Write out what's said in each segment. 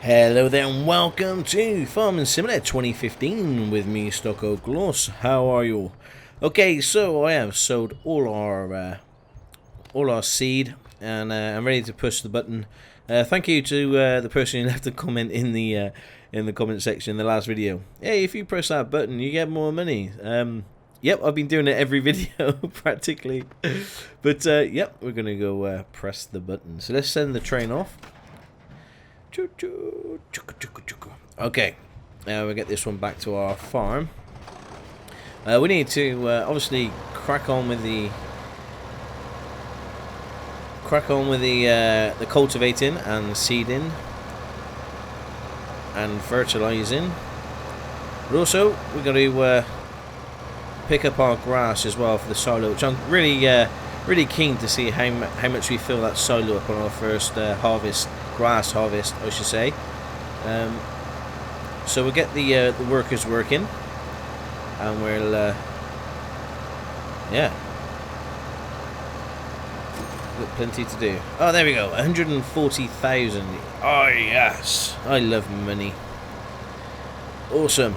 Hello there and welcome to Farming Simulator 2015 with me, Stockoglaws. How are you? Okay, so I have sowed all our seed and I'm ready to push the button. Thank you to the person who left a comment in the comment section in the last video. Hey, if you press that button, you get more money. Yep, I've been doing it every video practically. But yep, we're gonna go press the button. So let's send the train off. Okay, now we'll get this one back to our farm. We need to obviously crack on with the cultivating and seeding and fertilizing. But also we're going to pick up our grass as well for the silo, which I'm really keen to see how much we fill that silo up on our first grass harvest, I should say. So we'll get the workers working, and we'll yeah, got plenty to do. Oh, there we go, 140,000. Oh yes, I love money. Awesome.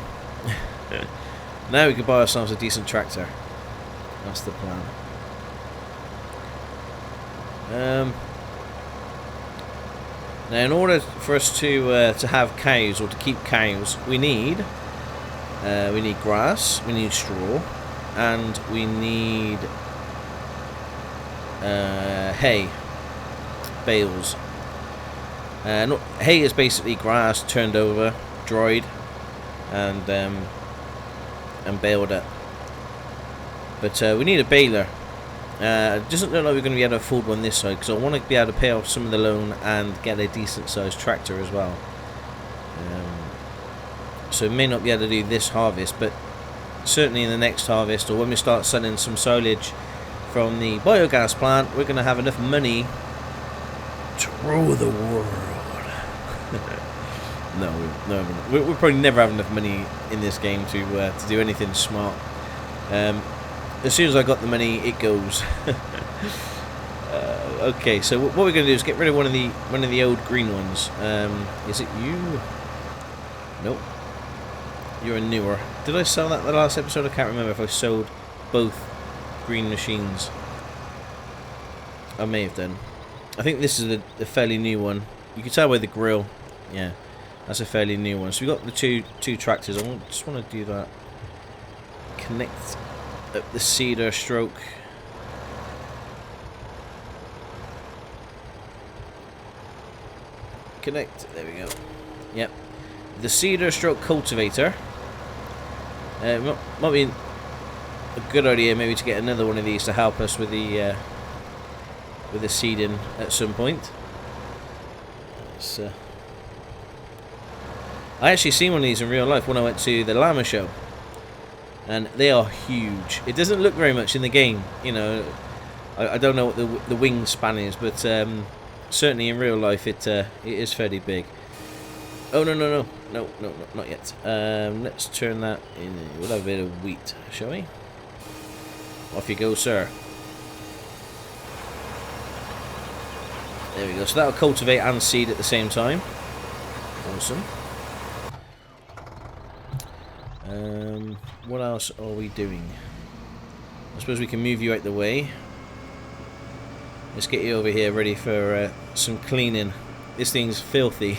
Now we can buy ourselves a decent tractor. That's the plan. Now, in order for us to have cows, or to keep cows, we need grass, we need straw, and we need hay, bales. Hay is basically grass turned over, dried, and baled up. But we need a baler. It doesn't look like we're going to be able to afford one this side, because I want to be able to pay off some of the loan and get a decent sized tractor as well. So we may not be able to do this harvest, but certainly in the next harvest, or when we start selling some silage from the biogas plant, we're going to have enough money to rule the world. No, we'll probably never have enough money in this game to do anything smart. As soon as I got the money, it goes. Okay, so what we're going to do is get rid of one of the old green ones. Is it you? Nope. You're a newer. Did I sell that in the last episode? I can't remember if I sold both green machines. I may have done. I think this is a fairly new one. You can tell by the grill. Yeah, that's a fairly new one. So we got the two tractors. I just want to do that. Connect up the seeder stroke. Connect. There we go. Yep. The seeder stroke cultivator. Might be a good idea maybe to get another one of these to help us with the seeding at some point. So I actually seen one of these in real life when I went to the llama show. And they are huge. It doesn't look very much in the game, you know. I don't know what the wingspan is, but certainly in real life it is fairly big. Oh no, not yet. Let's turn that in. We'll have a bit of wheat, shall we? Off you go, sir. There we go. So that'll cultivate and seed at the same time. Awesome. What else are we doing? I suppose we can move you out the way. Let's get you over here ready for some cleaning. This thing's filthy.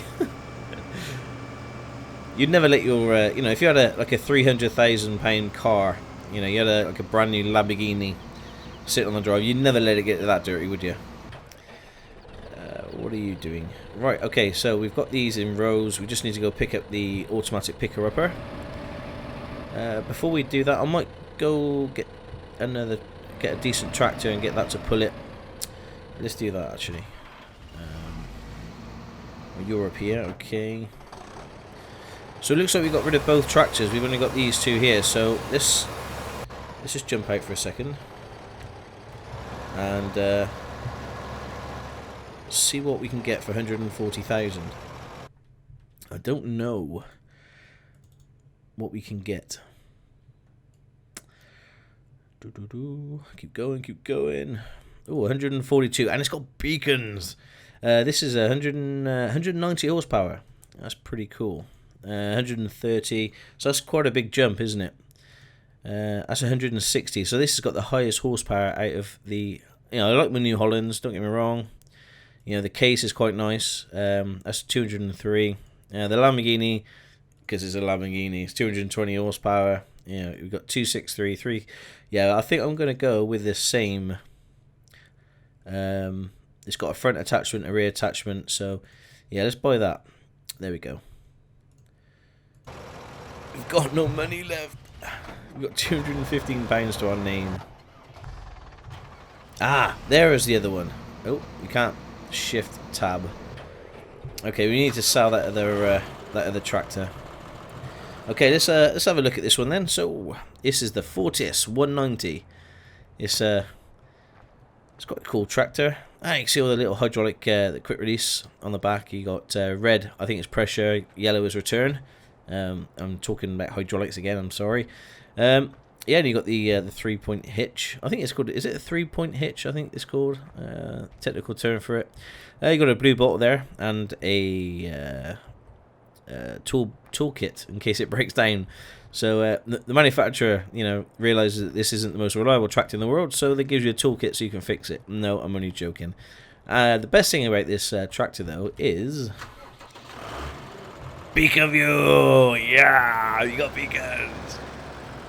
You'd never let your, you know, if you had like a £300,000 car, you know, you had like a brand new Lamborghini sitting on the drive, you'd never let it get that dirty, would you? What are you doing? Right, okay, so we've got these in rows. We just need to go pick up the automatic picker-upper. Before we do that, I might go get a decent tractor and get that to pull it. Let's do that actually. You're up here, okay. So it looks like we got rid of both tractors. We've only got these two here. So let's just jump out for a second and see what we can get for 140,000. I don't know. what we can get. Keep going, keep going. Oh, 142, and it's got beacons. This is 190 horsepower. That's pretty cool. 130, so that's quite a big jump, isn't it? That's 160, so this has got the highest horsepower out of the... You know, I like my New Hollands, don't get me wrong. You know, the case is quite nice. That's 203. The Lamborghini, because it's a Lamborghini, it's 220 horsepower. You know, we've got 263. Yeah, I think I'm going to go with the same. It's got a front attachment, a rear attachment. So, yeah, let's buy that. There we go. We've got no money left. We've got £215 to our name. Ah, there is the other one. Oh, you can't shift tab. Okay, we need to sell that other tractor. Okay, let's have a look at this one then. So this is the Fortis 190. It's quite a cool tractor. You can see all the little hydraulic, the quick release on the back. You got red, I think it's pressure. Yellow is return. I'm talking about hydraulics again. I'm sorry. Yeah, and you got the 3-point hitch. I think it's called. Is it a 3-point hitch? I think it's called. Technical term for it. You got a blue bottle there and a toolkit in case it breaks down. So the manufacturer, you know, realizes that this isn't the most reliable tractor in the world, so they give you a toolkit so you can fix it. No, I'm only joking. The best thing about this tractor though is beacon view. Yeah, you got beacons.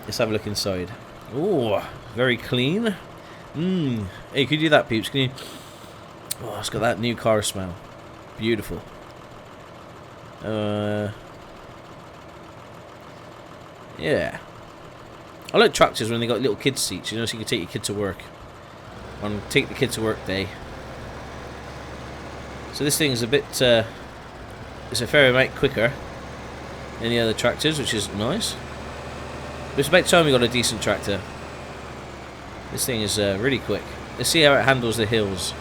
Let's have a look inside. Oh, very clean. Hey, could you do that, peeps? Can you? Oh, it's got that new car smell. Beautiful. Yeah. I like tractors when they got little kids seats, you know, so you can take your kid to work. On take the kid to work day. So this thing is a bit, it's a fair amount quicker than the other tractors, which is nice. But it's about time we got a decent tractor. This thing is really quick. Let's see how it handles the hills.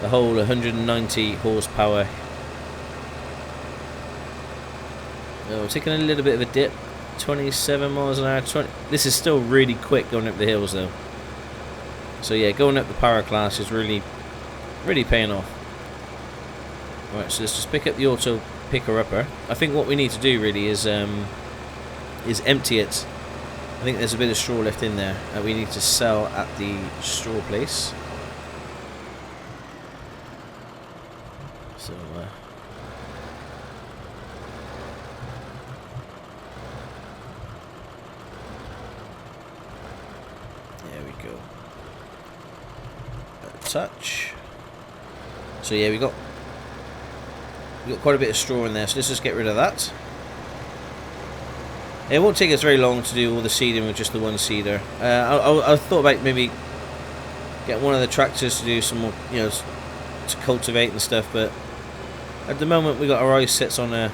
The whole 190 horsepower. Oh, taking a little bit of a dip. 27 miles an hour. 20. This is still really quick going up the hills though. So yeah, going up the power class is really paying off. Right, so let's just pick up the auto picker upper. I think what we need to do really is empty it. I think there's a bit of straw left in there that we need to sell at the straw place. So there we go. Touch. So yeah, we got quite a bit of straw in there, so let's just get rid of that. It won't take us very long to do all the seeding with just the one seeder. I thought about maybe get one of the tractors to do some more, you know, to cultivate and stuff, but at the moment we got our eyes set on the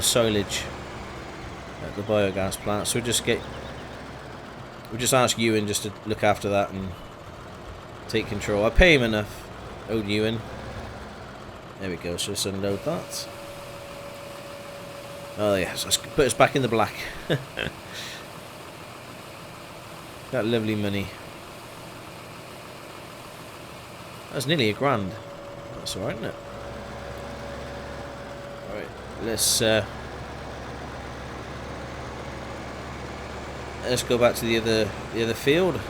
silage at the biogas plant. So we'll just ask Ewan just to look after that and take control. I pay him enough, old Ewan. There we go. So let's unload that. Oh yes, let's put us back in the black. That lovely money. That's nearly £1,000. That's alright, isn't it? Alright, let's go back to the other field.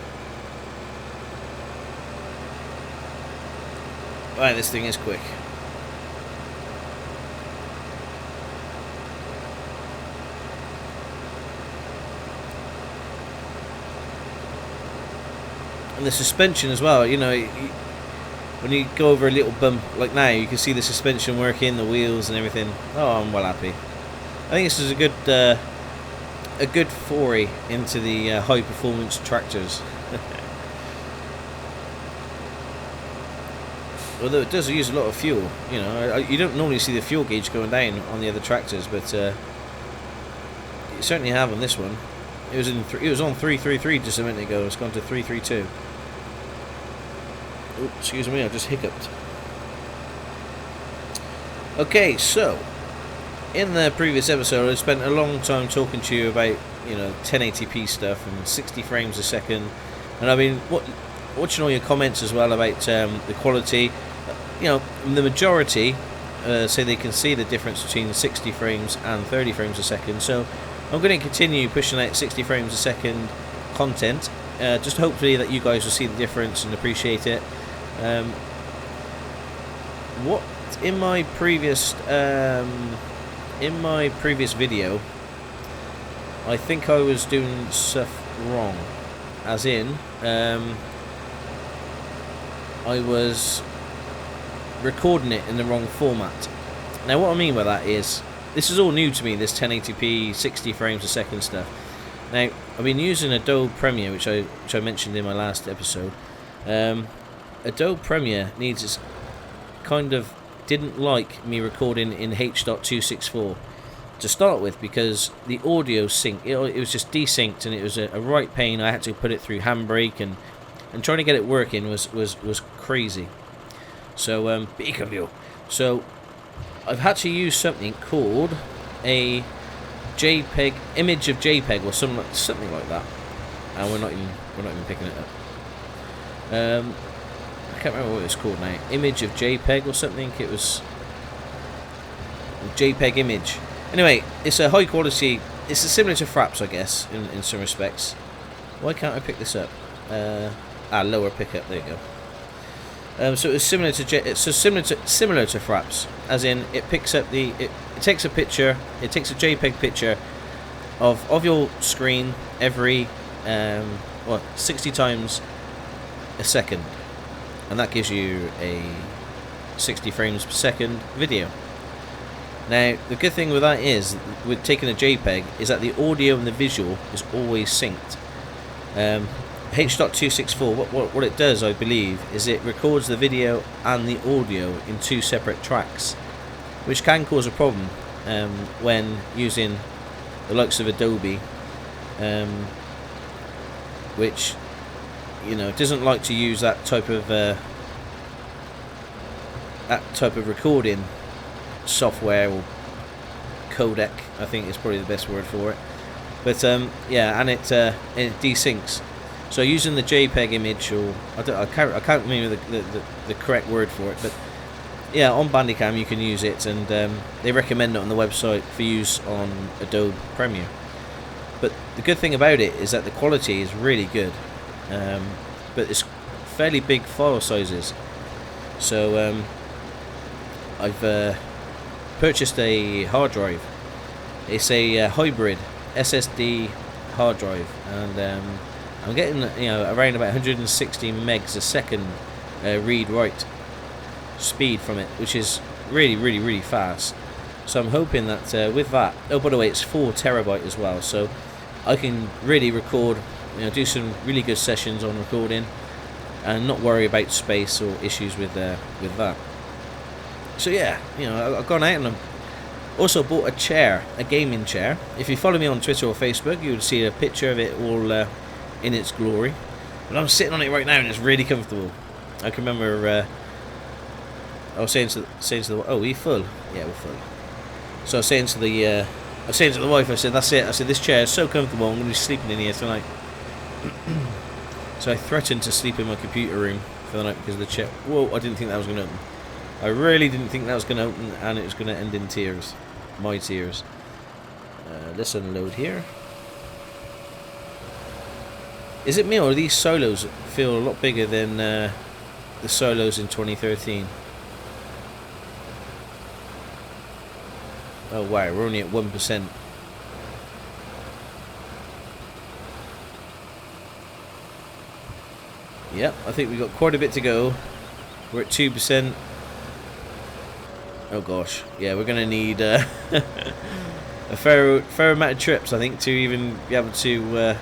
Right, this thing is quick. And the suspension as well, you know, when you go over a little bump like now, you can see the suspension working, the wheels and everything. Oh, I'm well happy. I think this is a good foray into the high performance tractors. Although it does use a lot of fuel, you know, you don't normally see the fuel gauge going down on the other tractors, but you certainly have on this one. It was on 333 just a minute ago. It's gone to 332. Oh, excuse me, I just hiccuped. Okay, so in the previous episode, I spent a long time talking to you about, you know, 1080p stuff and 60 frames a second, and I've been watching all your comments as well about the quality. You know, the majority say they can see the difference between 60 frames and 30 frames a second, so I'm going to continue pushing out 60 frames a second content, just hopefully that you guys will see the difference and appreciate it. What in my previous video, I think I was doing stuff wrong, as in I was recording it in the wrong format. Now what I mean by that is, this is all new to me, this 1080p 60 frames a second stuff. Now I've been using Adobe Premiere, which I mentioned in my last episode. Adobe Premiere didn't like me recording in H.264 to start with, because the audio sync, it was just desynced, and it was a right pain. I had to put it through Handbrake, and trying to get it working was crazy. So so I've had to use something called a JPEG, image of JPEG, or something like that, and we're not even picking it up. I can't remember what it's called now. Image of JPEG or something. It was JPEG image. Anyway, it's a high quality. It's similar to Fraps, I guess, in some respects. Why can't I pick this up? Lower pickup. There you go. So it's similar to similar to Fraps, as in it picks up it takes a picture. It takes a JPEG picture of your screen every 60 times a second. And that gives you a 60 frames per second video. Now, the good thing with that is, with taking a JPEG, is that the audio and the visual is always synced. H.264, what it does, I believe, is it records the video and the audio in two separate tracks, which can cause a problem when using the likes of Adobe, which, you know, doesn't like to use that type of recording software, or codec, I think is probably the best word for it. But yeah, and it desyncs. So using the JPEG image, or I can't remember the correct word for it, but yeah, on Bandicam you can use it, and they recommend it on the website for use on Adobe Premiere. But the good thing about it is that the quality is really good. But it's fairly big file sizes, so I've purchased a hard drive. It's a hybrid SSD hard drive, and I'm getting, you know, around about 160 megs a second read-write speed from it, which is really fast. So I'm hoping that with that, oh, by the way, it's 4 terabyte as well, so I can really record, you know, do some really good sessions on recording, and not worry about space or issues with that. So yeah, you know, I've gone out and I've also bought a chair, a gaming chair. If you follow me on Twitter or Facebook, you would see a picture of it all in its glory. But I'm sitting on it right now, and it's really comfortable. I can remember I was saying to the oh, are you full? Yeah, we're full. So I was saying to the wife, I said, that's it. I said, this chair is so comfortable, I'm going to be sleeping in here tonight. So I threatened to sleep in my computer room for the night because of the chair. Whoa, I didn't think that was going to open. I really didn't think that was going to open, and it was going to end in tears. My tears. Let's unload here. Is it me, or these solos feel a lot bigger than the solos in 2013? Oh wow, we're only at 1%. Yep, I think we've got quite a bit to go. We're at 2%. Oh gosh, yeah, we're going to need a fair amount of trips, I think, to even be able to...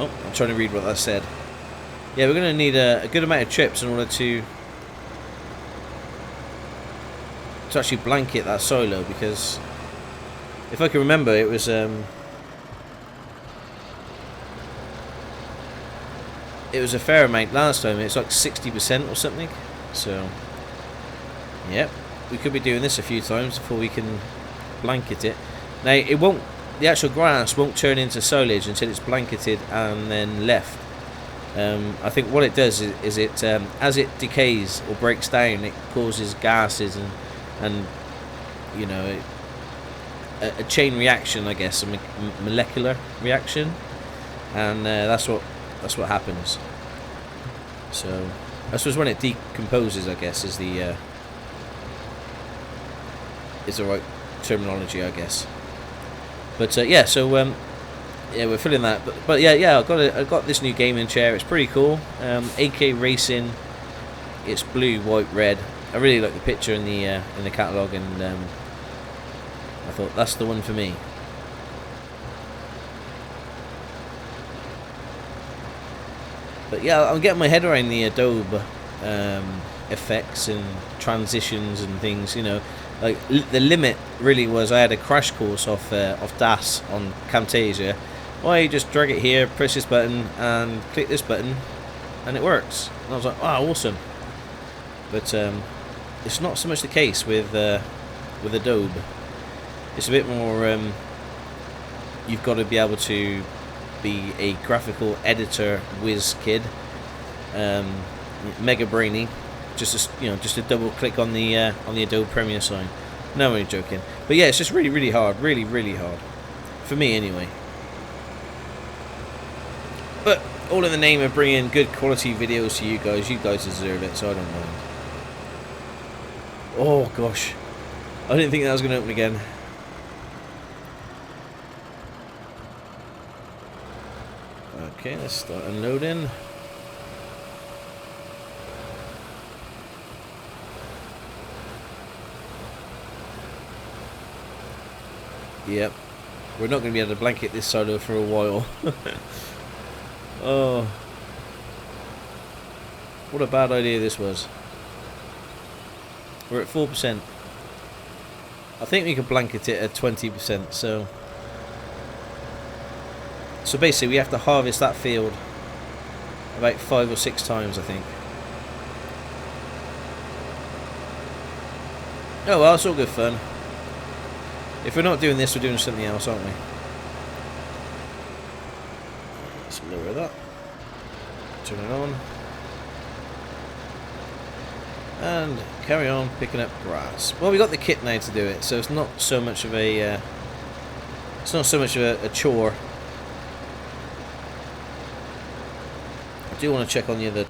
Oh, I'm trying to read what that said. Yeah, we're going to need a good amount of trips in order to actually blanket that solo, because if I can remember, it was a fair amount last time. It's like 60% or something. So Yep, we could be doing this a few times before we can blanket it. Now it won't, the actual grass won't turn into silage until it's blanketed and then left. I think what it does is it as it decays or breaks down, it causes gases and you know, a chain reaction, I guess, a molecular reaction, and that's what happens. So I suppose when it decomposes, I guess, is the right terminology, I guess. But yeah, so yeah, we're filling that. But yeah, I got this new gaming chair. It's pretty cool. AK Racing. It's blue, white, red. I really like the picture in the catalogue, and I thought that's the one for me. But yeah, I'm getting my head around the Adobe effects and transitions and things. You know, like the limit really was I had a crash course off DAS on Camtasia. Well, you just drag it here, press this button, and click this button, and it works. And I was like, wow, awesome. But it's not so much the case with Adobe. It's a bit more. You've got to be able to be a graphical editor whiz kid, mega brainy. Just a double click on the Adobe Premiere sign. No, I'm only joking. But yeah, it's just really hard, really hard for me anyway. But all in the name of bringing good quality videos to you guys. You guys deserve it, so I don't mind. Oh gosh, I didn't think that was going to open again. Okay, let's start unloading. Yep, we're not going to be able to blanket this silo for a while. Oh, what a bad idea this was. We're at 4%. I think we could blanket it at 20%. So basically, we have to harvest that field about 5 or 6 times, I think. Oh well, it's all good fun. If we're not doing this, we're doing something else, aren't we? Let's lower that. Turn it on. And carry on picking up grass. Well, we got the kit now to do it, so it's not so much of a a chore. I do want to check on you that.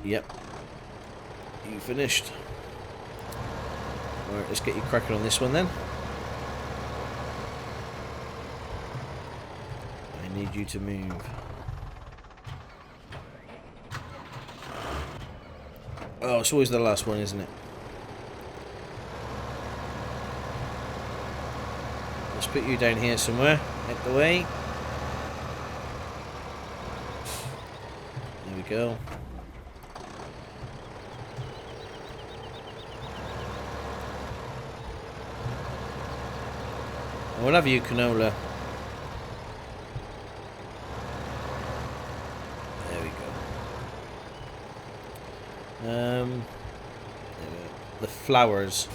Yep. You finished. Alright, let's get you cracking on this one then. I need you to move. Oh, it's always the last one, isn't it? Let's put you down here somewhere. Out the way. There we go. We'll have you, canola. There we go. The flowers.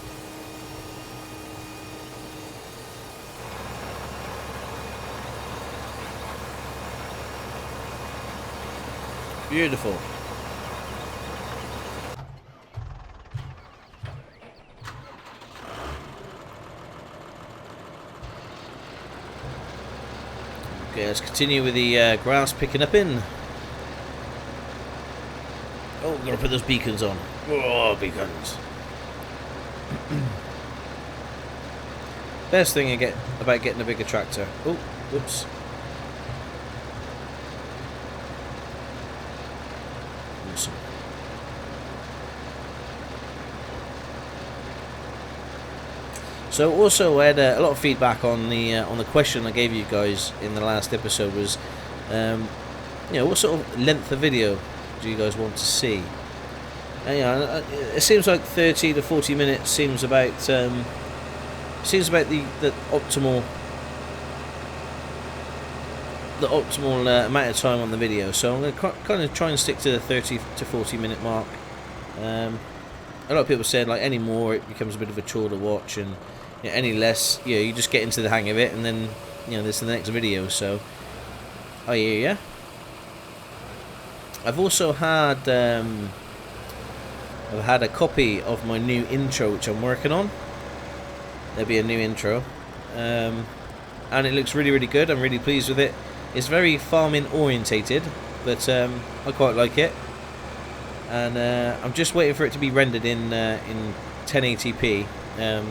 Beautiful. Okay, let's continue with the grass picking up in. Oh, we're going to put those beacons on. Oh, beacons. Best thing about getting a bigger tractor. Oh, whoops. Awesome. So also I had a lot of feedback on the question I gave you guys in the last episode was, you know, what sort of length of video do you guys want to see? And, you know, it seems like 30 to 40 minutes seems about the optimal amount of time on the video. So I'm going to kind of try and stick to the 30 to 40 minute mark. a lot of people said like any more it becomes a bit of a chore to watch, and any less, you just get into the hang of it, and then this is the next video. So I hear ya. I've also had a copy of my new intro which I'm working on. There'll be a new intro, and it looks really, really good. I'm really pleased with it. It's very farming orientated, but I quite like it. And I'm just waiting for it to be rendered in 1080p.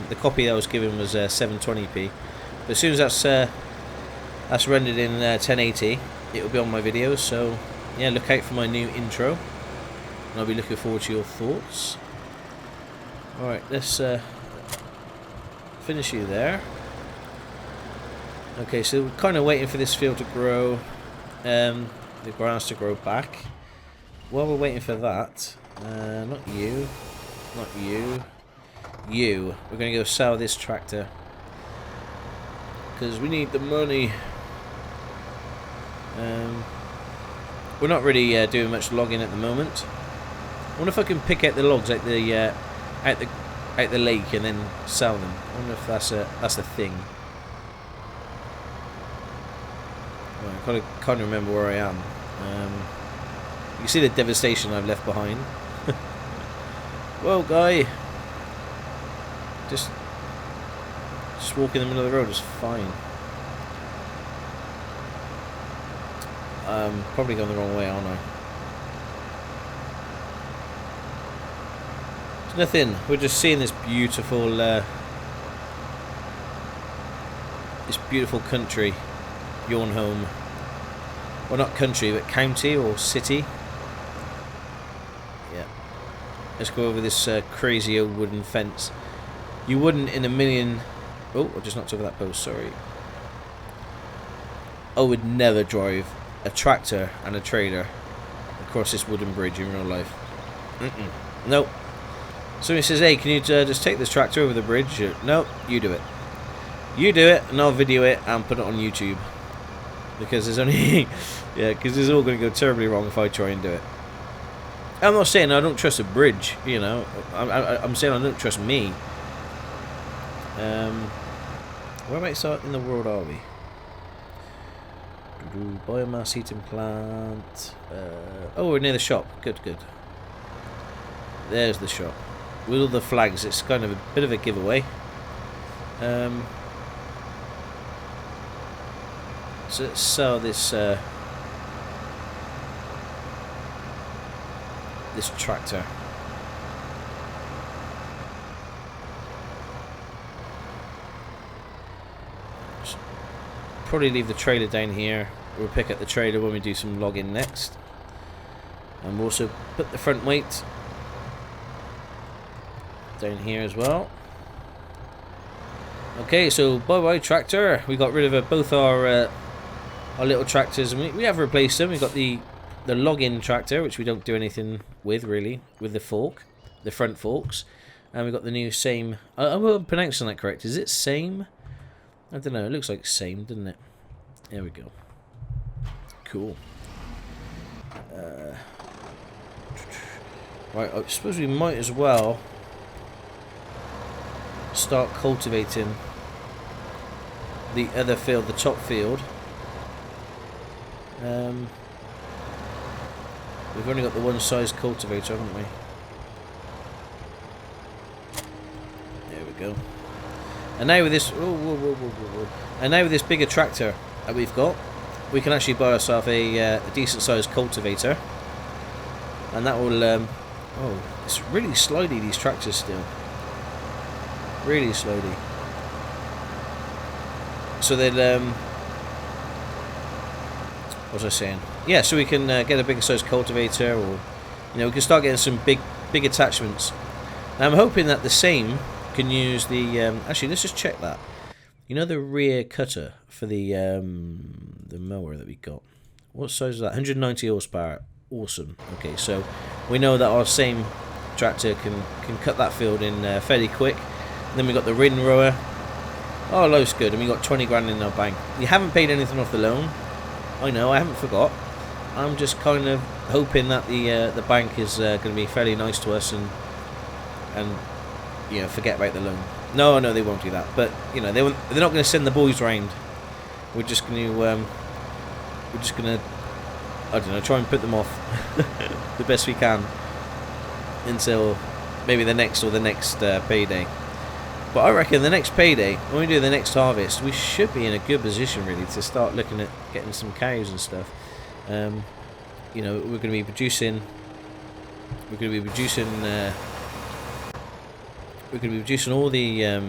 The copy I was given was 720p. But as soon as that's rendered in 1080, it will be on my videos. So yeah, look out for my new intro, and I'll be looking forward to your thoughts. All right, let's finish you there. Okay, so we're kind of waiting for this field to grow, the grass to grow back. While we're waiting for that, not you, we're going to go sell this tractor because we need the money. We're not really doing much logging at the moment. I wonder if I can pick out the logs out the lake and then sell them. I wonder if that's a thing. Well, I can't remember where I am. You see the devastation I've left behind. Whoa, guy! Just walk in the middle of the road is fine. Probably going the wrong way, aren't I? It's nothing. We're just seeing this beautiful country. Yawn home. Well, not country, but county or city. Yeah. Let's go over this crazy old wooden fence. You wouldn't in a million... Oh, I just knocked over that post, sorry. I would never drive a tractor and a trailer across this wooden bridge in real life. Nope. Somebody says, hey, can you just take this tractor over the bridge? No, you do it. You do it, and I'll video it and put it on YouTube. Because there's only... yeah, because it's all going to go terribly wrong if I try and do it. I'm not saying I don't trust a bridge, I'm saying I don't trust me. Whereabouts in the world are we? Biomass heating plant. Oh, we're near the shop. Good. There's the shop. With all the flags, it's kind of a bit of a giveaway. So let's sell this this tractor. Probably leave the trailer down here. We'll pick up the trailer when we do some logging next. And we'll also put the front weight down here as well. Okay, so bye tractor. We got rid of both our little tractors, and we have replaced them. We got the log-in tractor, which we don't do anything with really, with the front forks, and we got the new same. I'm pronouncing that correct. Is it same? I don't know. It looks like same, doesn't it? There we go. Cool. Right, I suppose we might as well start cultivating the other field, the top field. We've only got the one size cultivator, haven't we? There we go. And now with this, and now with this bigger tractor that we've got, we can actually buy ourselves a decent sized cultivator, and that will. Oh, it's really slidey, these tractors still. Really slowly. So they'll what was I saying? Yeah, so we can get a bigger size cultivator, or we can start getting some big attachments. Now I'm hoping that the same can use the actually let's just check that. The rear cutter for the mower that we got. What size is that? 190 horsepower. Awesome. Okay, so we know that our same tractor can cut that field in fairly quick. And then we got the ridden rower. Oh, life's good, and we got 20 grand in our bank. You haven't paid anything off the loan. I know, I haven't forgot. I'm just kind of hoping that the bank is going to be fairly nice to us, and and you know, forget about the loan. No, they won't do that. But you know, they're not going to send the boys round. We're just going to I don't know, try and put them off the best we can until maybe the next payday. But I reckon the next payday, when we do the next harvest, we should be in a good position really to start looking at getting some cows and stuff. You know, we're going to be producing all the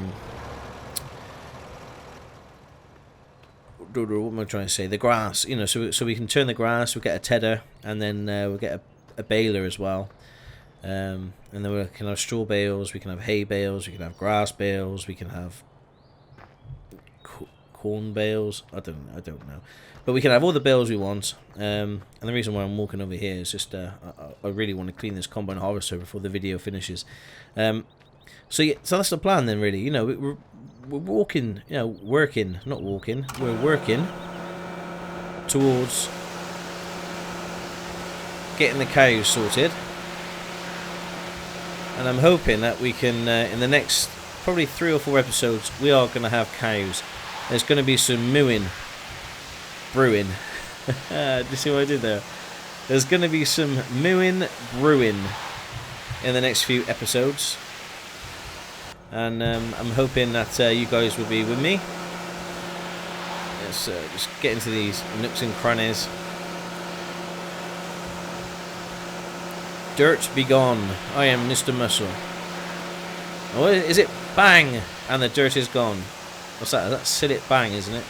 what am I trying to say? The grass, you know, so we can turn the grass. We'll get a tedder, and then we'll get a baler as well. And then we can have straw bales, we can have hay bales, we can have grass bales, we can have corn bales. I don't know, but we can have all the bales we want. And the reason why I'm walking over here is just I really want to clean this combine harvester before the video finishes. So yeah, so that's the plan then, really. You know, we're walking, you know, not walking. We're working towards getting the cows sorted. And I'm hoping that we can, in the next probably 3 or 4 episodes, we are going to have cows. There's going to be some brewing. Do you see what I did there? There's going to be some brewing in the next few episodes. And I'm hoping that you guys will be with me. Let's just get into these nooks and crannies. Dirt be gone. I am Mr. Muscle. Oh, is it bang? And the dirt is gone. What's that? That's Sill It Bang, isn't it?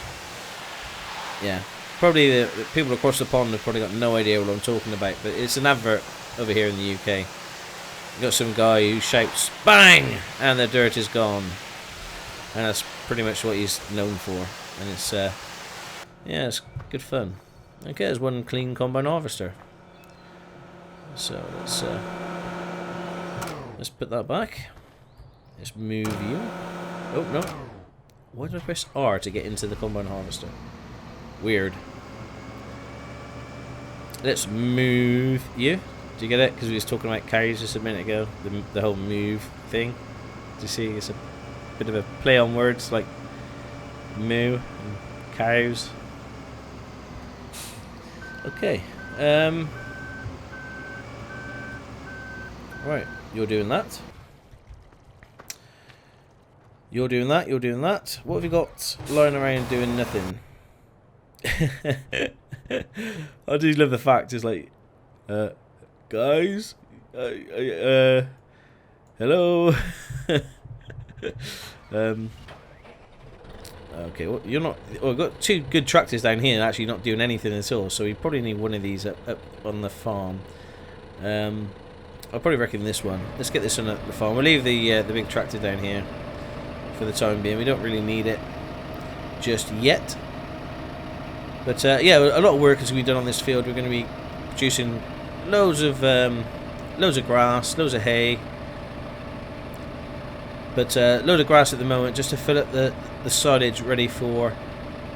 Yeah. Probably the people across the pond have probably got no idea what I'm talking about, but it's an advert over here in the UK. You've got some guy who shouts bang, and the dirt is gone, and that's pretty much what he's known for. And it's yeah, it's good fun. Okay, there's one clean combine harvester. So let's put that back. Let's move you. Oh no! Why did I press R to get into the combine harvester? Weird. Let's move you. Do you get it? Because we was talking about cows just a minute ago. The whole move thing. Do you see? It's a bit of a play on words, like moo and cows. Okay. Right, you're doing that. You're doing that. You're doing that. What have you got lying around doing nothing? I do love the fact it's like, guys, hello. Okay, well, you're not. Well, we've got 2 good tractors down here, actually not doing anything at all. So we probably need one of these up on the farm. I probably reckon this one. Let's get this one at the farm. We'll leave the big tractor down here for the time being. We don't really need it just yet. But yeah, a lot of work is going to be done on this field. We're going to be producing loads of grass, loads of hay. But load of grass at the moment just to fill up the silage ready for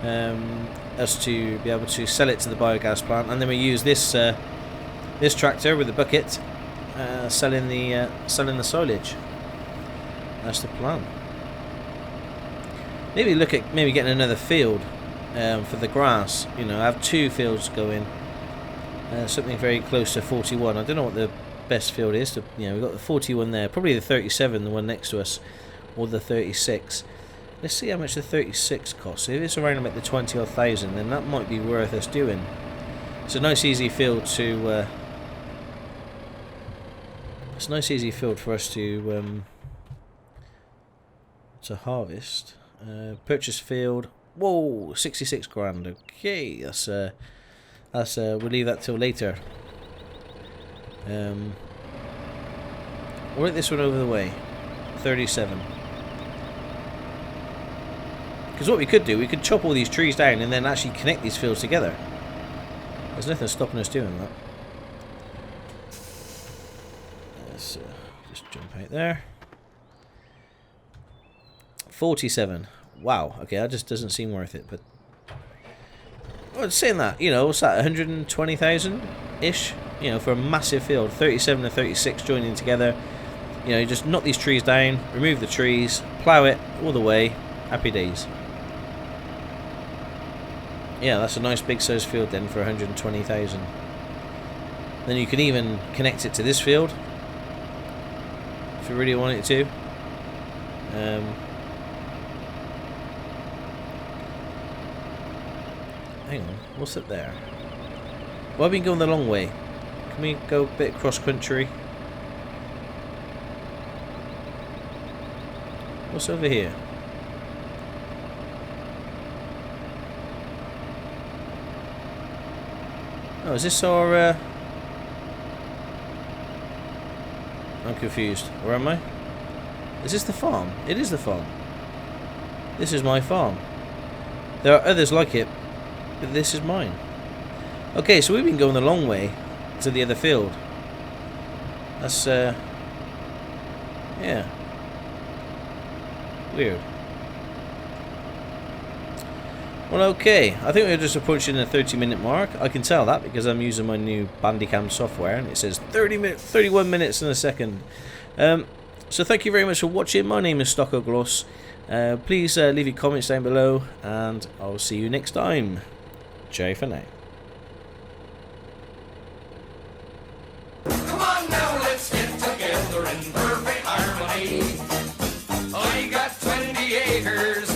us to be able to sell it to the biogas plant, and then we use this this tractor with the bucket selling the silage. That's the plan. Maybe look at getting another field for the grass. You know, have 2 fields going. Something very close to 41. I don't know what the best field is. You know, we've got the 41 there. Probably the 37, the one next to us, or the 36. Let's see how much the 36 costs. If it's around about the 20,000 odd, then that might be worth us doing. It's a nice easy field to. It's a nice easy field for us to harvest. Purchase field. Whoa, 66 grand. Okay, that's we'll leave that till later. We'll get this one over the way. 37. Because what we could do, we could chop all these trees down and then actually connect these fields together. There's nothing stopping us doing that. Let's just jump out there. 47. Wow. Okay, that just doesn't seem worth it. But well, saying that, you know, what's that? 120,000 ish. You know, for a massive field. 37 and 36 joining together. You know, you just knock these trees down, remove the trees, plough it all the way, happy days. Yeah, that's a nice big sized field then for 120,000. Then you can even connect it to this field if you really wanted to. Hang on, what's up there? Well, I've been going the long way. Can we go a bit cross country? What's over here? Oh, is this our... I'm confused. Where am I? Is this the farm? It is the farm. This is my farm. There are others like it, but this is mine. Okay, so we've been going the long way to the other field. That's, yeah. Weird. Well, okay. I think we're just approaching the 30-minute mark. I can tell that because I'm using my new Bandicam software, and it says 31 minutes and a second. So thank you very much for watching. My name is Stockoglaws. Please leave your comments down below, and I'll see you next time. Ciao for now. Come on now, let's get together in perfect harmony. I got 20 acres.